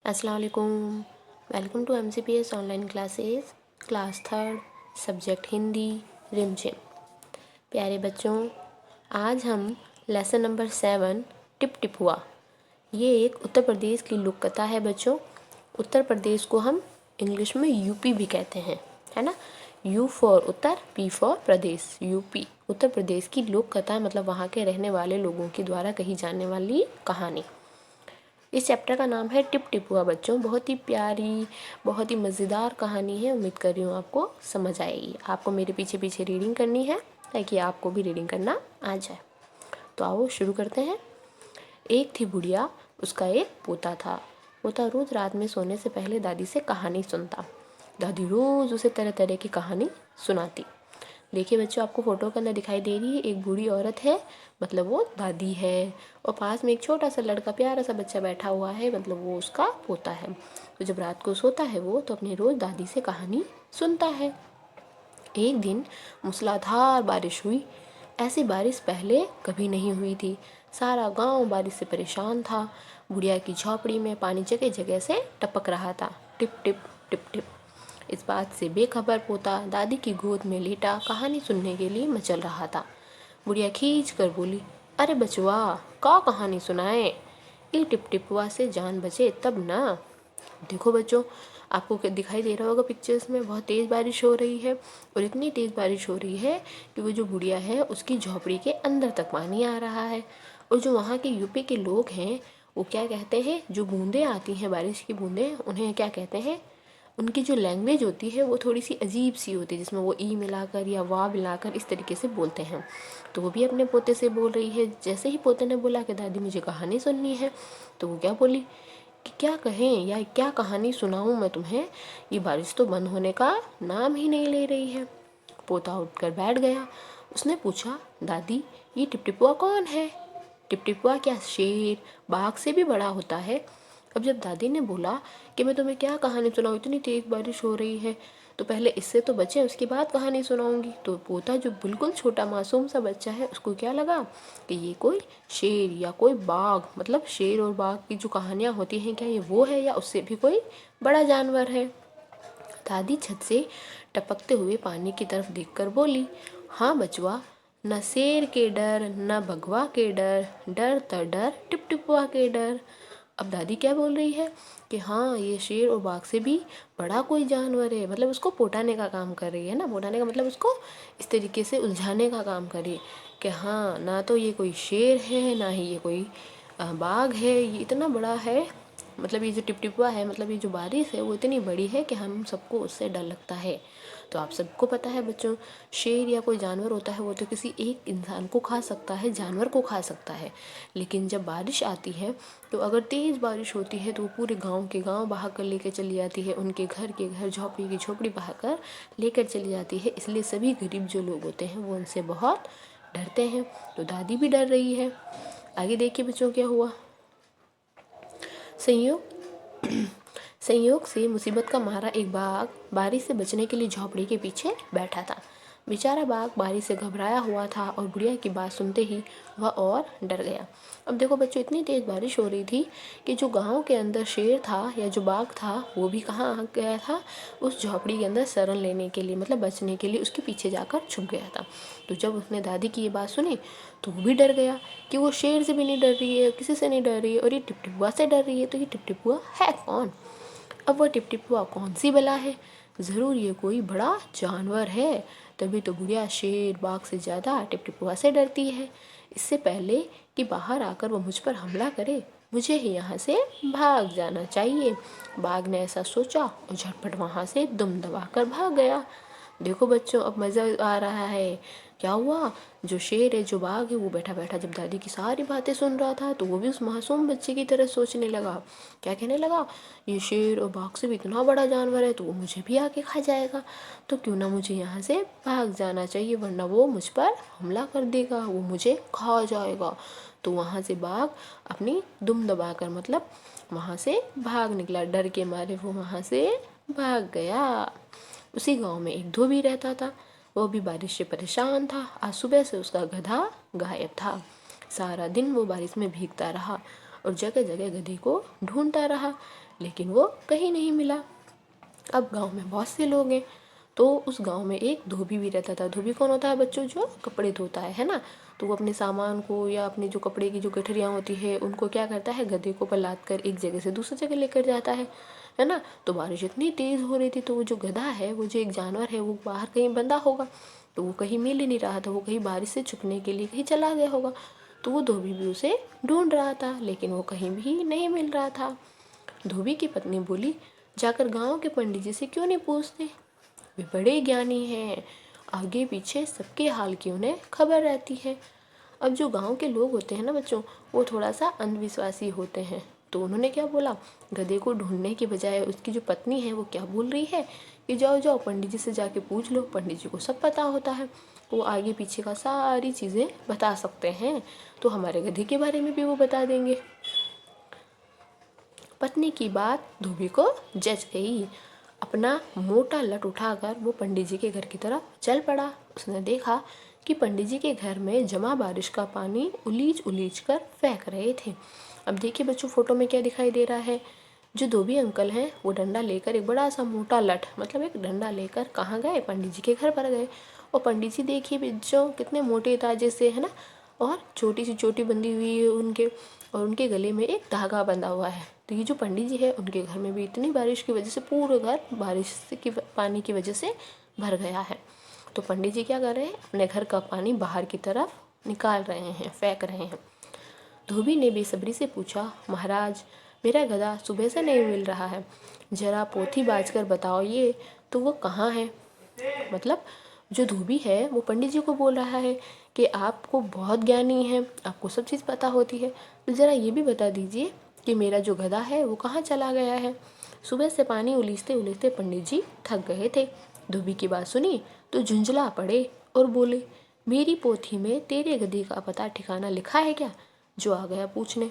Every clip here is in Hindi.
अस्सलाम वालेकुम। Welcome to MCPS online classes, class third, subject Hindi, Rimjhim. प्यारे बच्चों, आज हम लेसन नंबर 7 टिप टिप हुआ, ये एक उत्तर प्रदेश की लोक कथा है बच्चों। उत्तर प्रदेश को हम इंग्लिश में यूपी भी कहते हैं, है ना। U for Uttar, P for Pradesh, UP Uttar Pradesh की लोक कथा, मतलब वहाँ के रहने वाले लोगों के द्वारा कही जाने वाली कहानी। इस चैप्टर का नाम है टिप टिप हुआ बच्चों। बहुत ही प्यारी, बहुत ही मज़ेदार कहानी है। उम्मीद कर रही हूँ आपको समझ आएगी। आपको मेरे पीछे पीछे रीडिंग करनी है ताकि आपको भी रीडिंग करना आ जाए। तो आओ शुरू करते हैं। एक थी बुढ़िया, उसका एक पोता था। पोता रोज़ रात में सोने से पहले दादी से कहानी सुनता। दादी रोज़ उसे तरह तरह की कहानी सुनाती। देखिए बच्चों, आपको फ़ोटो के अंदर दिखाई दे रही है एक बूढ़ी औरत है, मतलब वो दादी है, और पास में एक छोटा सा लड़का, प्यारा सा बच्चा बैठा हुआ है, मतलब वो उसका पोता है। तो जब रात को सोता है वो, तो अपने रोज़ दादी से कहानी सुनता है। एक दिन मूसलाधार बारिश हुई। ऐसी बारिश पहले कभी नहीं हुई थी। सारा गांव बारिश से परेशान था। बुढ़िया की झोपड़ी में पानी जगह जगह से टपक रहा था, टिप टिप टिप टिप। इस बात से बेखबर पोता दादी की गोद में लेटा कहानी सुनने के लिए मचल रहा था। बुढ़िया खींच कर बोली, अरे बचवा, का कहानी सुनाए? ये टिप टिपुआ से जान बचे तब ना। देखो बच्चों, आपको दिखाई दे रहा होगा पिक्चर्स में, बहुत तेज़ बारिश हो रही है, और इतनी तेज़ बारिश हो रही है कि वो जो बुढ़िया है उसकी झोपड़ी के अंदर तक पानी आ रहा है। और जो वहाँ के यूपी के लोग हैं, वो क्या कहते हैं, जो बूंदें आती हैं, बारिश की बूंदें, उन्हें क्या कहते हैं, उनकी जो लैंग्वेज होती है वो थोड़ी सी अजीब सी होती है, जिसमें वो ई मिलाकर या वाह मिलाकर इस तरीके से बोलते हैं। तो वो भी अपने पोते से बोल रही है। जैसे ही पोते ने बोला कि दादी मुझे कहानी सुननी है, तो वो क्या बोली कि क्या कहें या क्या कहानी सुनाऊं मैं तुम्हें, ये बारिश तो बंद होने का नाम ही नहीं ले रही है। पोता उठकर बैठ गया। उसने पूछा, दादी ये टिपटिपुआ कौन है? टिपटिपुआ क्या शेर, बाघ से भी बड़ा होता है? अब जब दादी ने बोला कि मैं तुम्हें क्या कहानी सुनाऊं, इतनी तेज़ बारिश हो रही है, तो पहले इससे तो बचे, उसके बाद कहानी सुनाऊंगी। तो पोता जो बिल्कुल छोटा मासूम सा बच्चा है, उसको क्या लगा कि ये कोई शेर या कोई बाघ, मतलब शेर और बाघ की जो कहानियाँ होती हैं, क्या ये वो है या उससे भी कोई बड़ा जानवर है? दादी छत से टपकते हुए पानी की तरफ देखकर बोली, हाँ बचवा, न शेर के डर न भगवा के डर, डर त डर टिपटिपुआ के डर। अब दादी क्या बोल रही है कि हाँ, ये शेर और बाघ से भी बड़ा कोई जानवर है, मतलब उसको पोटाने का काम कर रही है ना। पोटाने का मतलब उसको इस तरीके से उलझाने का काम कर रही है कि हाँ, ना तो ये कोई शेर है, ना ही ये कोई बाघ है, ये इतना बड़ा है, मतलब ये जो टिपटिपुआ है, मतलब ये जो बारिश है वो इतनी बड़ी है कि हम सबको उससे डर लगता है। तो आप सबको पता है बच्चों, शेर या कोई जानवर होता है वो तो किसी एक इंसान को खा सकता है, जानवर को खा सकता है, लेकिन जब बारिश आती है तो अगर तेज़ बारिश होती है तो वो पूरे गांव के गांव बहा कर लेकर चली जाती है, उनके घर के घर, झोपड़ी की झोपड़ी बहा कर लेकर चली जाती है। इसलिए सभी गरीब जो लोग होते हैं वो उनसे बहुत डरते हैं। तो दादी भी डर रही है। आगे देखिए बच्चों क्या हुआ। संयोग संयोग से मुसीबत का मारा एक बाघ बारिश से बचने के लिए झोपड़ी के पीछे बैठा था। बेचारा बाघ बारिश से घबराया हुआ था और बुढ़िया की बात सुनते ही वह और डर गया। अब देखो बच्चों, इतनी तेज़ बारिश हो रही थी कि जो गांव के अंदर शेर था या जो बाघ था वो भी कहाँ आ गया था, उस झोपड़ी के अंदर शरण लेने के लिए, मतलब बचने के लिए उसके पीछे जाकर छुप गया था। तो जब उसने दादी की ये बात सुनी तो वो भी डर गया कि वो शेर से भी नहीं डर रही है, किसी से नहीं डर रही है, और ये टिपटिपुआ से डर रही है, तो ये टिपटिपुआ है कौन? अब वह टिपटिपुआ कौन सी बला है? ज़रूर ये कोई बड़ा जानवर है, तभी तो बुढ़िया शेर बाघ से ज़्यादा टिपटिपुआ से डरती है। इससे पहले कि बाहर आकर वो मुझ पर हमला करे, मुझे ही यहाँ से भाग जाना चाहिए। बाघ ने ऐसा सोचा और झटपट वहाँ से दुम दबाकर भाग गया। देखो बच्चों, अब मज़ा आ रहा है। क्या हुआ, जो शेर है, जो बाघ है, वो बैठा बैठा जब दादी की सारी बातें सुन रहा था तो वो भी उस मासूम बच्चे की तरह सोचने लगा। क्या कहने लगा, ये शेर और बाघ से भी इतना बड़ा जानवर है तो वो मुझे भी आके खा जाएगा, तो क्यों ना मुझे यहाँ से भाग जाना चाहिए, वरना वो मुझ पर हमला कर देगा, वो मुझे खा जाएगा। तो वहाँ से बाघ अपनी दुम दबाकर, मतलब वहाँ से भाग निकला। डर के मारे वो वहाँ से भाग गया। उसी गांव में एक धोबी रहता था। वो भी बारिश से परेशान था। आज सुबह से उसका गधा गायब था। सारा दिन वो बारिश में भीगता रहा और जगह जगह गधे को ढूंढता रहा, लेकिन वो कहीं नहीं मिला। अब गांव में बहुत से लोग हैं, तो उस गांव में एक धोबी भी रहता था। धोबी कौन होता है बच्चों? जो कपड़े धोता है ना। तो वो अपने सामान को या अपने जो कपड़े की जो गठरियाँ होती है उनको क्या करता है, गधे को पलाद कर एक जगह से दूसरी जगह लेकर जाता है ना। तो बारिश इतनी तेज़ हो रही थी, तो वो जो गधा है, वो जो एक जानवर है, वो बाहर कहीं बंधा होगा, तो वो कहीं मिल ही नहीं रहा था। वो कहीं बारिश से छुपने के लिए कहीं चला गया होगा। तो वो धोबी भी उसे ढूंढ रहा था, लेकिन वो कहीं भी नहीं मिल रहा था। धोबी की पत्नी बोली, जाकर गांव के पंडित जी से क्यों नहीं पूछते, वे बड़े ज्ञानी हैं, आगे पीछे सबके हाल की उन्हें खबर रहती है। अब जो गांव के लोग होते हैं ना बच्चों, वो थोड़ा सा अंधविश्वासी होते हैं। तो उन्होंने क्या बोला, गधे को ढूंढने की बजाय उसकी जो पत्नी है वो क्या बोल रही है कि जाओ जाओ पंडित जी से जाके पूछ लो, पंडित जी को सब पता होता है, वो आगे पीछे का सारी चीज़ें बता सकते हैं, तो हमारे गधे के बारे में भी वो बता देंगे। पत्नी की बात धोबी को जच गई। अपना मोटा लट उठाकर वो पंडित जी के घर की तरफ चल पड़ा। उसने देखा कि पंडित जी के घर में जमा बारिश का पानी उलीच उलीच कर फेंक रहे थे। अब देखिए बच्चों, फोटो में क्या दिखाई दे रहा है। जो धोबी अंकल हैं वो डंडा लेकर, एक बड़ा सा मोटा लट मतलब एक डंडा लेकर कहाँ गए, पंडित जी के घर पर गए। और पंडित जी देखिए बच्चों कितने मोटे ताजे से, है ना, और छोटी सी चोटी बंधी हुई है उनके, और उनके गले में एक धागा बंधा हुआ है। तो ये जो पंडित जी है उनके घर में भी इतनी बारिश की वजह से पूरा घर बारिश की पानी की वजह से भर गया है। तो पंडित जी क्या कर रहे हैं, अपने घर का पानी बाहर की तरफ निकाल रहे हैं, फेंक रहे हैं। धोबी ने बेसब्री से पूछा, महाराज मेरा गधा सुबह से नहीं मिल रहा है, जरा पोथी बाज कर बताओ ये तो वो कहाँ है। मतलब जो धोबी है वो पंडित जी को बोल रहा है कि आपको बहुत ज्ञानी है, आपको सब चीज़ पता होती है, तो ज़रा ये भी बता दीजिए कि मेरा जो गधा है वो कहाँ चला गया है। सुबह से पानी उलीचते उलीचते पंडित जी थक गए थे। धोबी की बात सुनी तो झुंझला पड़े और बोले, मेरी पोथी में तेरे गधे का पता ठिकाना लिखा है क्या? जो आ गया पूछने।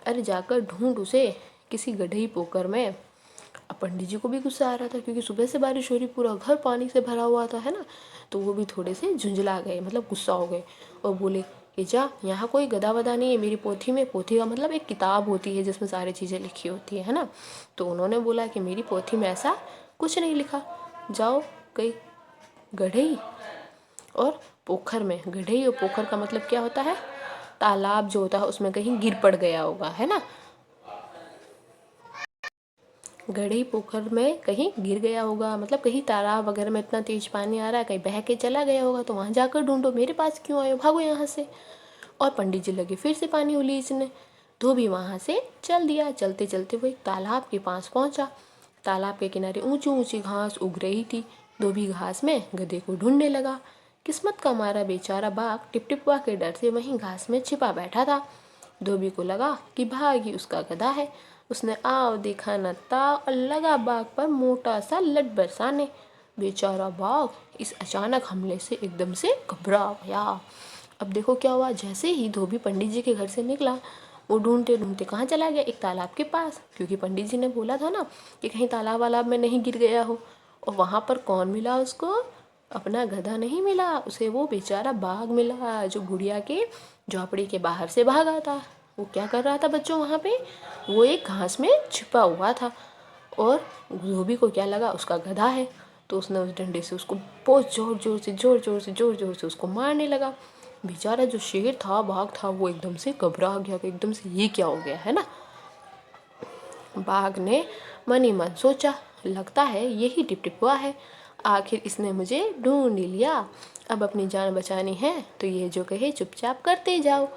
अरे जाकर ढूंढ उसे किसी गड्ढे पोकर में। अब पंडित जी को भी गुस्सा आ रहा था, क्योंकि सुबह से बारिश हो रही, पूरा घर पानी से भरा हुआ था, है ना। तो वो भी थोड़े से झुंझला गए, मतलब गुस्सा हो गए, और बोले कि जा, यहाँ कोई गधा वधा नहीं है मेरी पोथी में। पोथी का मतलब एक किताब होती है जिसमें सारी चीज़ें लिखी होती है ना। तो उन्होंने बोला कि मेरी पोथी में ऐसा कुछ नहीं लिखा, जाओ कहीं गड्ढे और पोखर में। गड्ढे और पोखर का मतलब क्या होता है, तालाब जो होता है उसमें कहीं गिर पड़ गया होगा, है ना। गड्ढे पोखर में कहीं गिर गया होगा, मतलब कहीं तालाब वगैरह में इतना तेज पानी आ रहा है, कहीं बह के चला गया होगा, तो वहाँ जाकर ढूंढो, मेरे पास क्यों आए हो, भागो यहाँ से। और पंडित जी लगे फिर से पानी उलीचने। धोबी वहाँ से चल दिया। चलते चलते वो एक तालाब के पास पहुँचा। तालाब के किनारे ऊंची ऊंची घास उग रही थी। धोबी घास में गधे को ढूंढने लगा। किस्मत का मारा बेचारा बाघ टिपटिपवा के डर से वहीं घास में छिपा बैठा था। धोबी को लगा कि भाग ही उसका गधा है। उसने आओ देखा न ताव और लगा बाघ पर मोटा सा लट बरसाने। बेचारा बाघ इस अचानक हमले से एकदम से घबरा गया। अब देखो क्या हुआ, जैसे ही धोबी पंडित जी के घर से निकला, वो ढूंढते ढूंढते कहाँ चला गया, एक तालाब के पास, क्योंकि पंडित जी ने बोला था ना कि कहीं तालाब वालाब में नहीं गिर गया हो। और वहाँ पर कौन मिला उसको, अपना गधा नहीं मिला उसे, वो बेचारा बाघ मिला जो गुड़िया के झोपड़ी के बाहर से भागा था। वो क्या कर रहा था बच्चों वहाँ पे, वो एक घास में छिपा हुआ था। और धोबी को क्या लगा उसका गधा है, तो उसने उस डंडे से उसको बहुत जोर जोर से उसको मारने लगा। बेचारा जो शेर था, बाघ था, वो एकदम से घबरा गया कि एकदम से ये क्या हो गया, है ना। बाघ ने मन ही मन सोचा, लगता है यही टिपटिपुआ है, आखिर इसने मुझे ढूंढ ही लिया। अब अपनी जान बचानी है तो ये जो कहे चुपचाप करते जाओ।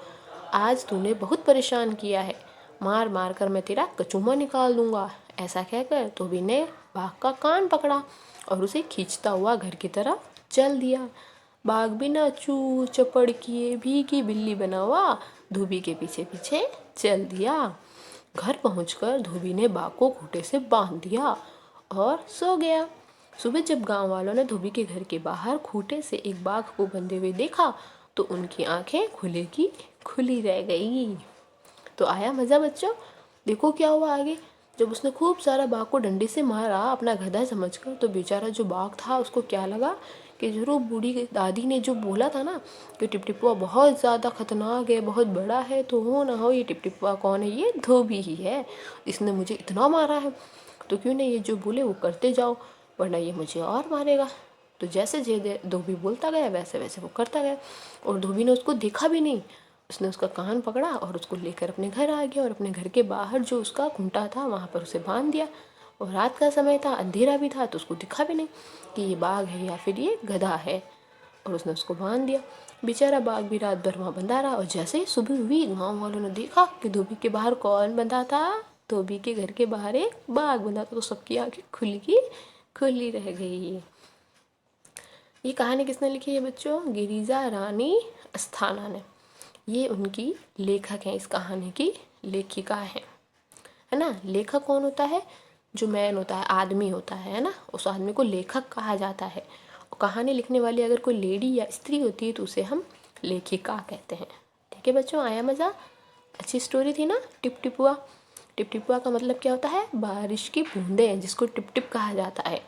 आज तूने बहुत परेशान किया है, मार मार कर मैं तेरा कचूमा निकाल दूंगा। ऐसा कहकर धोबी ने बाघ का कान पकड़ा और उसे खींचता हुआ घर की तरफ चल दिया। बाघ बिना चू चपड़ किए भीगी बिल्ली बना हुआ धोबी के पीछे पीछे चल दिया। घर पहुंचकर धोबी ने बाघ को खूंटे से बांध दिया और सो गया। सुबह जब गांव वालों ने धोबी के घर के बाहर खूंटे से एक बाघ को बंधे हुए देखा तो उनकी आंखें खुले की खुली रह गई। तो आया मज़ा बच्चों। देखो क्या हुआ आगे, जब उसने खूब सारा बाघ को डंडे से मारा अपना गधा समझकर, तो बेचारा जो बाघ था उसको क्या लगा कि जरूर बूढ़ी दादी ने जो बोला था ना कि टिपटिपुआ बहुत ज़्यादा खतरनाक है, बहुत बड़ा है, तो हो ना हो ये टिपटिपुआ कौन है, ये धोबी ही है, इसने मुझे इतना मारा है, तो क्यों नहीं ये जो बोले वो करते जाओ, वरना ये मुझे और मारेगा। तो जैसे धोबी बोलता गया वैसे वैसे वो करता गया, और धोबी ने उसको देखा भी नहीं। उसने उसका कान पकड़ा और उसको लेकर अपने घर आ गया, और अपने घर के बाहर जो उसका खूंटा था वहाँ पर उसे बांध दिया। और रात का समय था, अंधेरा भी था, तो उसको दिखा भी नहीं कि ये बाघ है या फिर ये गधा है, और उसने उसको बांध दिया। बेचारा बाघ भी रात भर वहाँ बंधा रहा, और जैसे ही सुबह हुई गाँव वालों ने देखा कि धोबी के बाहर कौन बंधा था, धोबी के घर के बाहर एक बाघ बंधा था, तो सबकी आंखें खुली रह गई। ये कहानी किसने लिखी है बच्चों? गिरिजा रानी अस्थाना ने। ये उनकी लेखक हैं, इस कहानी की लेखिका है ना। लेखक कौन होता है? जो मैन होता है, आदमी होता है ना, उस आदमी को लेखक कहा जाता है। और कहानी लिखने वाली अगर कोई लेडी या स्त्री होती है तो उसे हम लेखिका कहते हैं। ठीक है बच्चों, आया मज़ा? अच्छी स्टोरी थी ना टिपटिपुआ। टिपटिपुआ का मतलब क्या होता है? बारिश की बूंदें, जिसको टिप टिप कहा जाता है।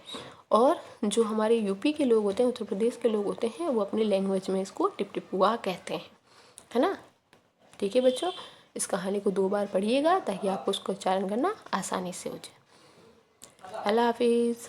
और जो हमारे यूपी के लोग होते हैं, उत्तर प्रदेश के लोग होते हैं, वो अपनी लैंग्वेज में इसको टिपटिपुआ कहते हैं, है ना। ठीक है बच्चों, इस कहानी को 2 बार पढ़िएगा ताकि आपको उसका उच्चारण करना आसानी से हो जाए। अल्लाह हाफिज़।